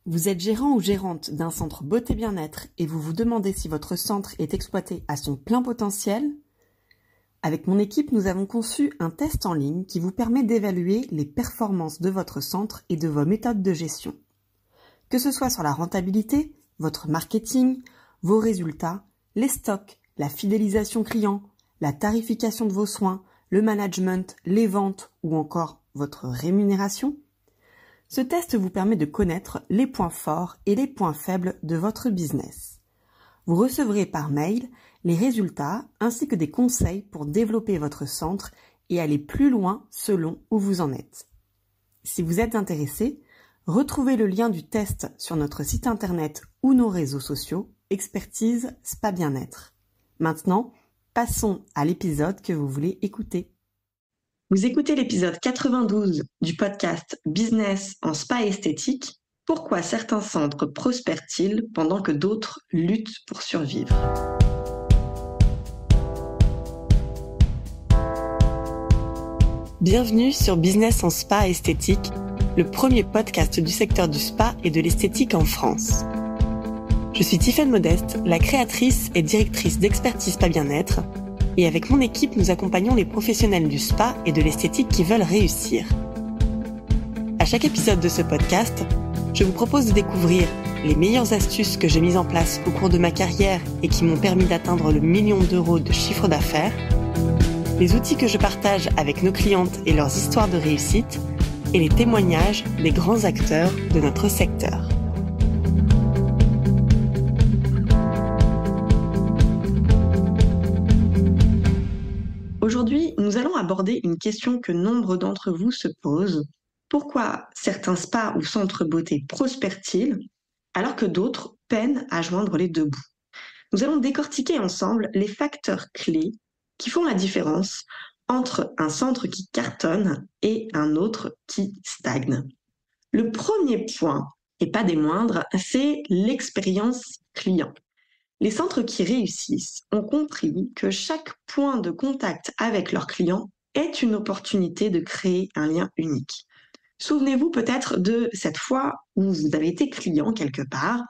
Vous êtes gérant ou gérante d'un centre beauté bien-être et vous vous demandez si votre centre est exploité à son plein potentiel? Avec mon équipe, nous avons conçu un test en ligne qui vous permet d'évaluer les performances de votre centre et de vos méthodes de gestion. Que ce soit sur la rentabilité, votre marketing, vos résultats, les stocks, la fidélisation client, la tarification de vos soins, le management, les ventes ou encore votre rémunération, ce test vous permet de connaître les points forts et les points faibles de votre business. Vous recevrez par mail les résultats ainsi que des conseils pour développer votre centre et aller plus loin selon où vous en êtes. Si vous êtes intéressé, retrouvez le lien du test sur notre site internet ou nos réseaux sociaux Expertise Spa Bien-être. Maintenant, passons à l'épisode que vous voulez écouter. Vous écoutez l'épisode 92 du podcast Business en spa esthétique. Pourquoi certains centres prospèrent-ils pendant que d'autres luttent pour survivre? Bienvenue sur Business en spa esthétique, le premier podcast du secteur du spa et de l'esthétique en France. Je suis Tiffaine Modeste, la créatrice et directrice d'Expertise Spa Bien-être, et avec mon équipe, nous accompagnons les professionnels du spa et de l'esthétique qui veulent réussir. À chaque épisode de ce podcast, je vous propose de découvrir les meilleures astuces que j'ai mises en place au cours de ma carrière et qui m'ont permis d'atteindre le 1 million d'euros de chiffre d'affaires, les outils que je partage avec nos clientes et leurs histoires de réussite, et les témoignages des grands acteurs de notre secteur. Aujourd'hui, nous allons aborder une question que nombre d'entre vous se posent. Pourquoi certains spas ou centres beauté prospèrent-ils alors que d'autres peinent à joindre les deux bouts? Nous allons décortiquer ensemble les facteurs clés qui font la différence entre un centre qui cartonne et un autre qui stagne. Le premier point, et pas des moindres, c'est l'expérience client. Les centres qui réussissent ont compris que chaque point de contact avec leurs clients est une opportunité de créer un lien unique. Souvenez-vous peut-être de cette fois où vous avez été client quelque part,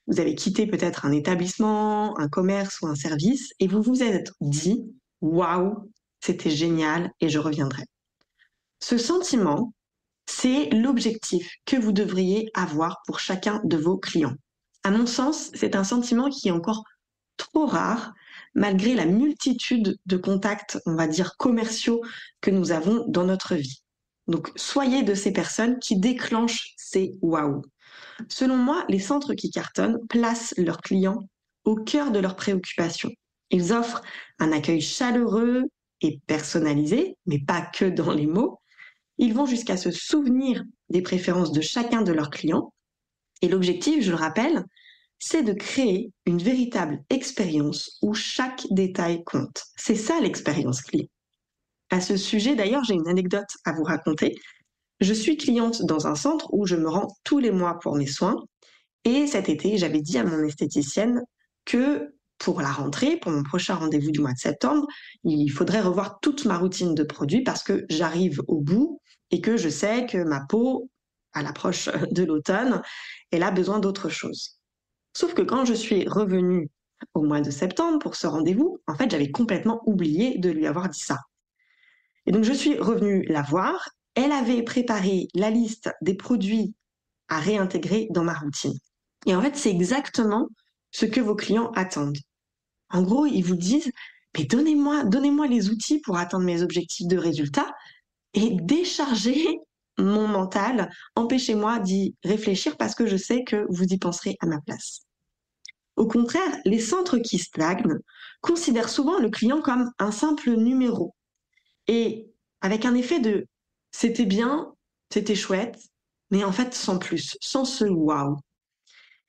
vous avez quitté peut-être un établissement, un commerce ou un service et vous vous êtes dit « Waouh, c'était génial et je reviendrai ». Ce sentiment, c'est l'objectif que vous devriez avoir pour chacun de vos clients. À mon sens, c'est un sentiment qui est encore trop rare, malgré la multitude de contacts, on va dire, commerciaux que nous avons dans notre vie. Donc, soyez de ces personnes qui déclenchent ces waouh. Selon moi, les centres qui cartonnent placent leurs clients au cœur de leurs préoccupations. Ils offrent un accueil chaleureux et personnalisé, mais pas que dans les mots. Ils vont jusqu'à se souvenir des préférences de chacun de leurs clients. Et l'objectif, je le rappelle, c'est de créer une véritable expérience où chaque détail compte. C'est ça l'expérience client. À ce sujet, d'ailleurs, j'ai une anecdote à vous raconter. Je suis cliente dans un centre où je me rends tous les mois pour mes soins. Et cet été, j'avais dit à mon esthéticienne que pour la rentrée, pour mon prochain rendez-vous du mois de septembre, il faudrait revoir toute ma routine de produits parce que j'arrive au bout et que je sais que ma peau, à l'approche de l'automne, elle a besoin d'autre chose. Sauf que quand je suis revenue au mois de septembre pour ce rendez-vous, en fait, j'avais complètement oublié de lui avoir dit ça. Et donc, je suis revenue la voir. Elle avait préparé la liste des produits à réintégrer dans ma routine. Et en fait, c'est exactement ce que vos clients attendent. En gros, ils vous disent, mais donnez-moi les outils pour atteindre mes objectifs de résultats et déchargez mon mental, empêchez-moi d'y réfléchir parce que je sais que vous y penserez à ma place. Au contraire, les centres qui stagnent considèrent souvent le client comme un simple numéro et avec un effet de « c'était bien, c'était chouette », mais en fait sans plus, sans ce « wow ».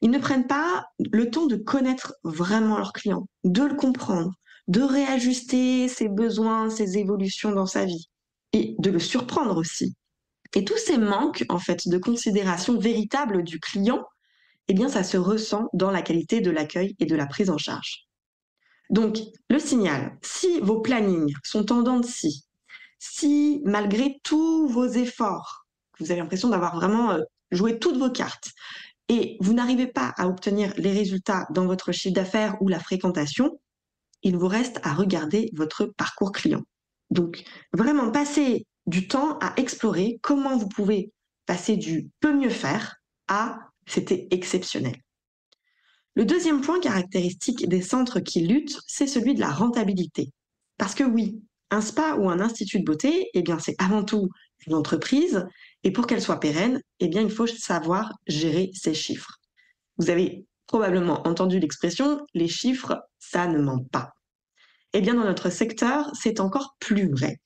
Ils ne prennent pas le temps de connaître vraiment leur client, de le comprendre, de réajuster ses besoins, ses évolutions dans sa vie et de le surprendre aussi. Et tous ces manques en fait de considération véritable du client, eh bien ça se ressent dans la qualité de l'accueil et de la prise en charge. Donc le signal, si vos plannings sont en dents de scie, si malgré tous vos efforts, vous avez l'impression d'avoir vraiment joué toutes vos cartes, et vous n'arrivez pas à obtenir les résultats dans votre chiffre d'affaires ou la fréquentation, il vous reste à regarder votre parcours client. Donc, vraiment passer du temps à explorer comment vous pouvez passer du peut mieux faire à c'était exceptionnel. Le deuxième point caractéristique des centres qui luttent, c'est celui de la rentabilité. Parce que oui, un spa ou un institut de beauté, eh bien, c'est avant tout une entreprise, et pour qu'elle soit pérenne, eh bien, il faut savoir gérer ses chiffres. Vous avez probablement entendu l'expression « les chiffres, ça ne ment pas ». Eh bien, dans notre secteur, c'est encore plus vrai.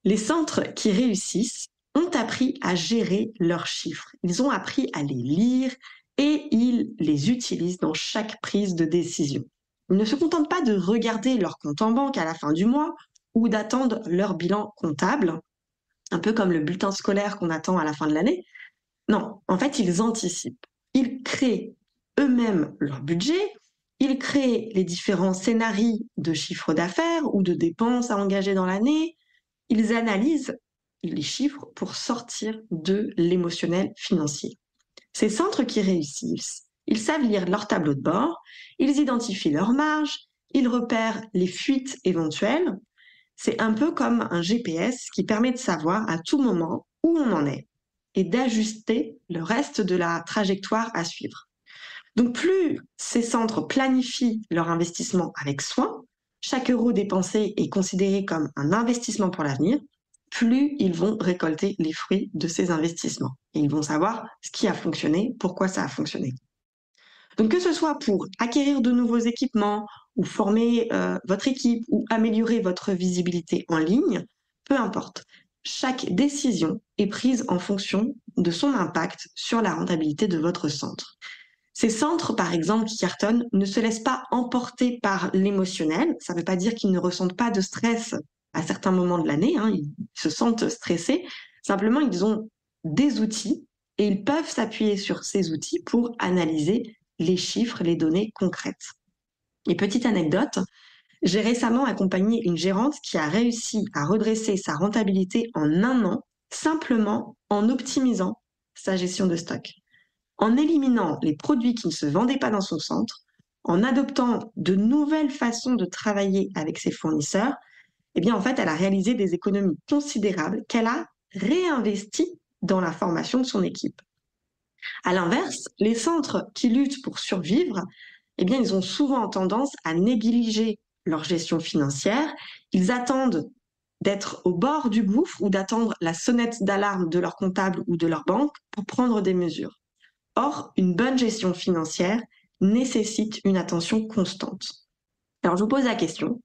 Les centres qui réussissent ont appris à gérer leurs chiffres. Ils ont appris à les lire et ils les utilisent dans chaque prise de décision. Ils ne se contentent pas de regarder leur compte en banque à la fin du mois ou d'attendre leur bilan comptable, un peu comme le bulletin scolaire qu'on attend à la fin de l'année. Non, en fait, ils anticipent. Ils créent eux-mêmes leur budget, ils créent les différents scénarios de chiffre d'affaires ou de dépenses à engager dans l'année, ils analysent les chiffres pour sortir de l'émotionnel financier. Ces centres qui réussissent, ils savent lire leur tableau de bord, ils identifient leurs marges, ils repèrent les fuites éventuelles. C'est un peu comme un GPS qui permet de savoir à tout moment où on en est et d'ajuster le reste de la trajectoire à suivre. Donc plus ces centres planifient leur investissement avec soin, chaque euro dépensé est considéré comme un investissement pour l'avenir, plus ils vont récolter les fruits de ces investissements. Et ils vont savoir ce qui a fonctionné, pourquoi ça a fonctionné. Donc que ce soit pour acquérir de nouveaux équipements ou former votre équipe ou améliorer votre visibilité en ligne, peu importe. Chaque décision est prise en fonction de son impact sur la rentabilité de votre centre. Ces centres, par exemple, qui cartonnent, ne se laissent pas emporter par l'émotionnel. Ça ne veut pas dire qu'ils ne ressentent pas de stress à certains moments de l'année, hein, ils se sentent stressés. Simplement, ils ont des outils et ils peuvent s'appuyer sur ces outils pour analyser les chiffres, les données concrètes. Et petite anecdote, j'ai récemment accompagné une gérante qui a réussi à redresser sa rentabilité en 1 an, simplement en optimisant sa gestion de stock. En éliminant les produits qui ne se vendaient pas dans son centre, en adoptant de nouvelles façons de travailler avec ses fournisseurs, eh bien, en fait, elle a réalisé des économies considérables qu'elle a réinvesties dans la formation de son équipe. À l'inverse, les centres qui luttent pour survivre, eh bien, ils ont souvent tendance à négliger leur gestion financière. Ils attendent d'être au bord du gouffre ou d'attendre la sonnette d'alarme de leur comptable ou de leur banque pour prendre des mesures. Or, une bonne gestion financière nécessite une attention constante. Alors, je vous pose la question,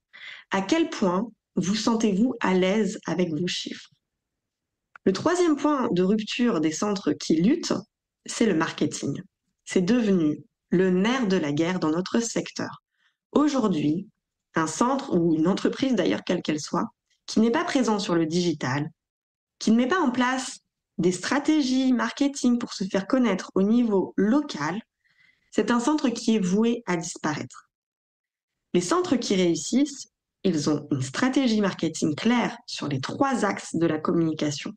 à quel point vous sentez-vous à l'aise avec vos chiffres? Le troisième point de rupture des centres qui luttent, c'est le marketing. C'est devenu le nerf de la guerre dans notre secteur. Aujourd'hui, un centre ou une entreprise d'ailleurs quelle qu'elle soit, qui n'est pas présent sur le digital, qui ne met pas en place des stratégies marketing pour se faire connaître au niveau local, c'est un centre qui est voué à disparaître. Les centres qui réussissent, ils ont une stratégie marketing claire sur les 3 axes de la communication.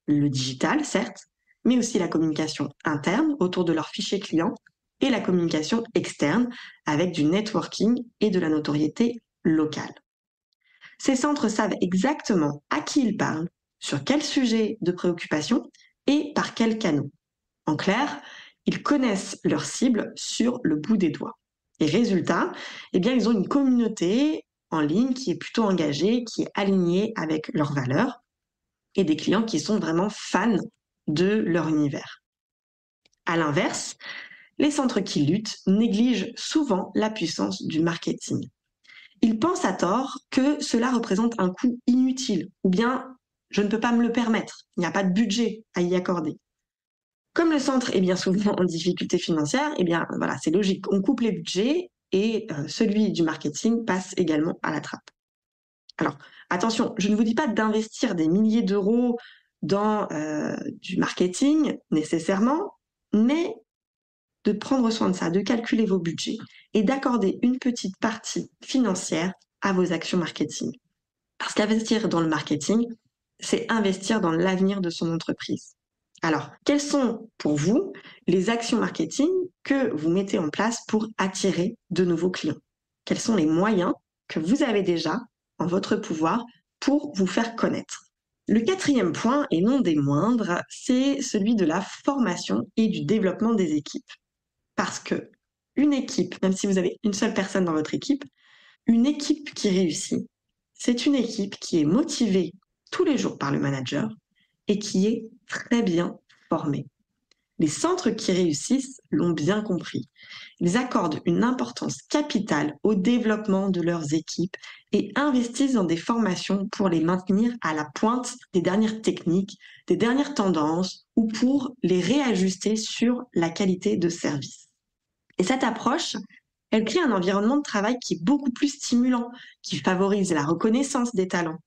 Le digital, certes, mais aussi la communication interne autour de leurs fichiers clients et la communication externe avec du networking et de la notoriété locale. Ces centres savent exactement à qui ils parlent, sur quel sujet de préoccupation et par quels canaux. En clair, ils connaissent leur cible sur le bout des doigts. Et résultat, eh bien, ils ont une communauté en ligne qui est plutôt engagée, qui est alignée avec leurs valeurs et des clients qui sont vraiment fans de leur univers. À l'inverse, les centres qui luttent négligent souvent la puissance du marketing. Ils pensent à tort que cela représente un coût inutile ou bien je ne peux pas me le permettre, il n'y a pas de budget à y accorder. Comme le centre est bien souvent en difficulté financière, eh bien voilà, c'est logique, on coupe les budgets et celui du marketing passe également à la trappe. Alors, attention, je ne vous dis pas d'investir des milliers d'euros dans du marketing nécessairement, mais de prendre soin de ça, de calculer vos budgets et d'accorder une petite partie financière à vos actions marketing. Parce qu'investir dans le marketing, c'est investir dans l'avenir de son entreprise. Alors, quelles sont pour vous les actions marketing que vous mettez en place pour attirer de nouveaux clients? Quels sont les moyens que vous avez déjà en votre pouvoir pour vous faire connaître? Le quatrième point, et non des moindres, c'est celui de la formation et du développement des équipes. Parce que une équipe, même si vous avez une seule personne dans votre équipe, une équipe qui réussit, c'est une équipe qui est motivée tous les jours par le manager et qui est très bien formée. Les centres qui réussissent l'ont bien compris. Ils accordent une importance capitale au développement de leurs équipes et investissent dans des formations pour les maintenir à la pointe des dernières techniques, des dernières tendances ou pour les réajuster sur la qualité de service. Et cette approche, elle crée un environnement de travail qui est beaucoup plus stimulant, qui favorise la reconnaissance des talents.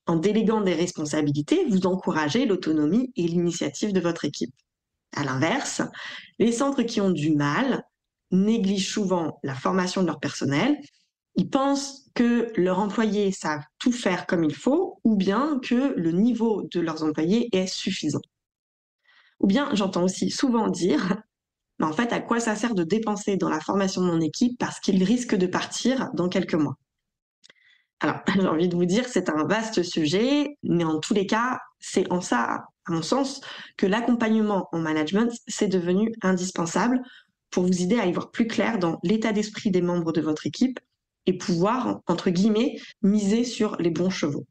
En déléguant des responsabilités, vous encouragez l'autonomie et l'initiative de votre équipe. À l'inverse, les centres qui ont du mal négligent souvent la formation de leur personnel. Ils pensent que leurs employés savent tout faire comme il faut ou bien que le niveau de leurs employés est suffisant. Ou bien j'entends aussi souvent dire mais en fait, à quoi ça sert de dépenser dans la formation de mon équipe parce qu'il risque de partir dans quelques mois? Alors, j'ai envie de vous dire, c'est un vaste sujet, mais en tous les cas, c'est en ça, à mon sens, que l'accompagnement en management, c'est devenu indispensable pour vous aider à y voir plus clair dans l'état d'esprit des membres de votre équipe et pouvoir, entre guillemets, miser sur les bons chevaux.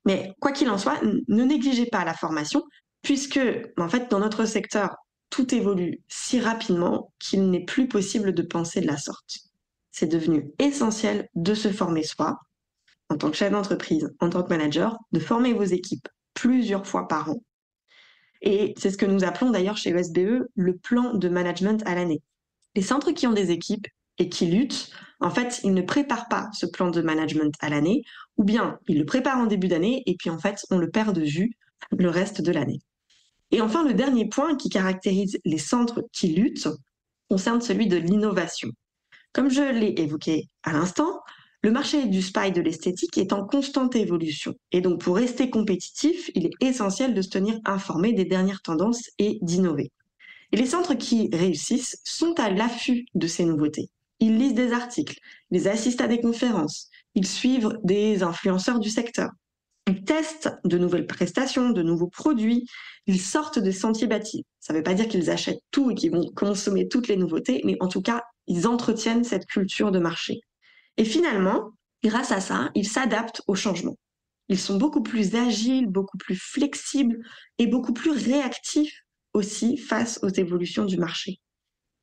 Mais quoi qu'il en soit, ne négligez pas la formation, puisque, en fait, dans notre secteur, tout évolue si rapidement qu'il n'est plus possible de penser de la sorte. C'est devenu essentiel de se former soi, en tant que chef d'entreprise, en tant que manager, de former vos équipes plusieurs fois par an. Et c'est ce que nous appelons d'ailleurs chez ESBE le plan de management à l'année. Les centres qui ont des équipes et qui luttent, en fait, ils ne préparent pas ce plan de management à l'année, ou bien ils le préparent en début d'année et puis en fait, on le perd de vue le reste de l'année. Et enfin, le dernier point qui caractérise les centres qui luttent concerne celui de l'innovation. Comme je l'ai évoqué à l'instant, le marché du spa et de l'esthétique est en constante évolution. Et donc, pour rester compétitif, il est essentiel de se tenir informé des dernières tendances et d'innover. Et les centres qui réussissent sont à l'affût de ces nouveautés. Ils lisent des articles, ils assistent à des conférences, ils suivent des influenceurs du secteur. Ils testent de nouvelles prestations, de nouveaux produits, ils sortent des sentiers battus. Ça ne veut pas dire qu'ils achètent tout et qu'ils vont consommer toutes les nouveautés, mais en tout cas, ils entretiennent cette culture de marché. Et finalement, grâce à ça, ils s'adaptent au changement. Ils sont beaucoup plus agiles, beaucoup plus flexibles et beaucoup plus réactifs aussi face aux évolutions du marché.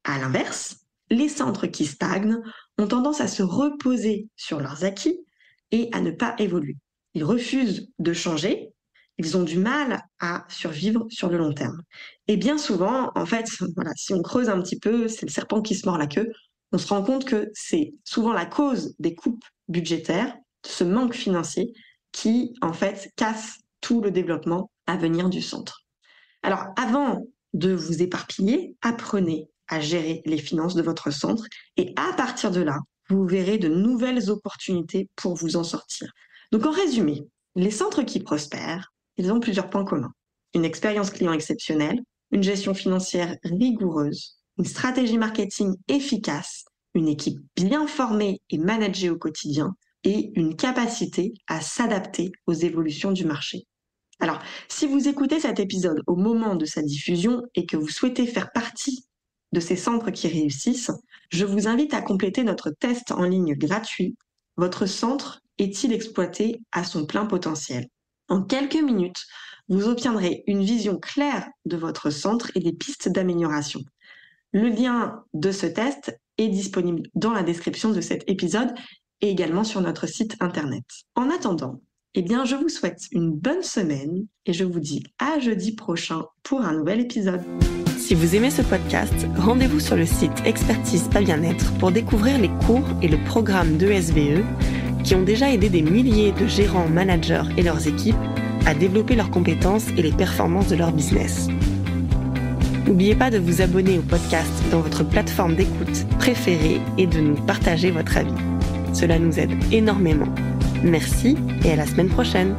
À l'inverse, les centres qui stagnent ont tendance à se reposer sur leurs acquis et à ne pas évoluer. Ils refusent de changer, ils ont du mal à survivre sur le long terme. Et bien souvent, en fait, voilà, si on creuse un petit peu, c'est le serpent qui se mord la queue, on se rend compte que c'est souvent la cause des coupes budgétaires, de ce manque financier qui, en fait, casse tout le développement à venir du centre. Alors, avant de vous éparpiller, apprenez à gérer les finances de votre centre et à partir de là, vous verrez de nouvelles opportunités pour vous en sortir. Donc, en résumé, les centres qui prospèrent, ils ont plusieurs points communs. Une expérience client exceptionnelle, une gestion financière rigoureuse, une stratégie marketing efficace, une équipe bien formée et managée au quotidien et une capacité à s'adapter aux évolutions du marché. Alors, si vous écoutez cet épisode au moment de sa diffusion et que vous souhaitez faire partie de ces centres qui réussissent, je vous invite à compléter notre test en ligne gratuit. Votre centre est-il exploité à son plein potentiel? En quelques minutes, vous obtiendrez une vision claire de votre centre et des pistes d'amélioration. Le lien de ce test est disponible dans la description de cet épisode et également sur notre site internet. En attendant, je vous souhaite une bonne semaine et je vous dis à jeudi prochain pour un nouvel épisode. Si vous aimez ce podcast, rendez-vous sur le site Expertise Pas Bien-être pour découvrir les cours et le programme d'ESBE qui ont déjà aidé des milliers de gérants, managers et leurs équipes à développer leurs compétences et les performances de leur business. N'oubliez pas de vous abonner au podcast dans votre plateforme d'écoute préférée et de nous partager votre avis. Cela nous aide énormément. Merci et à la semaine prochaine.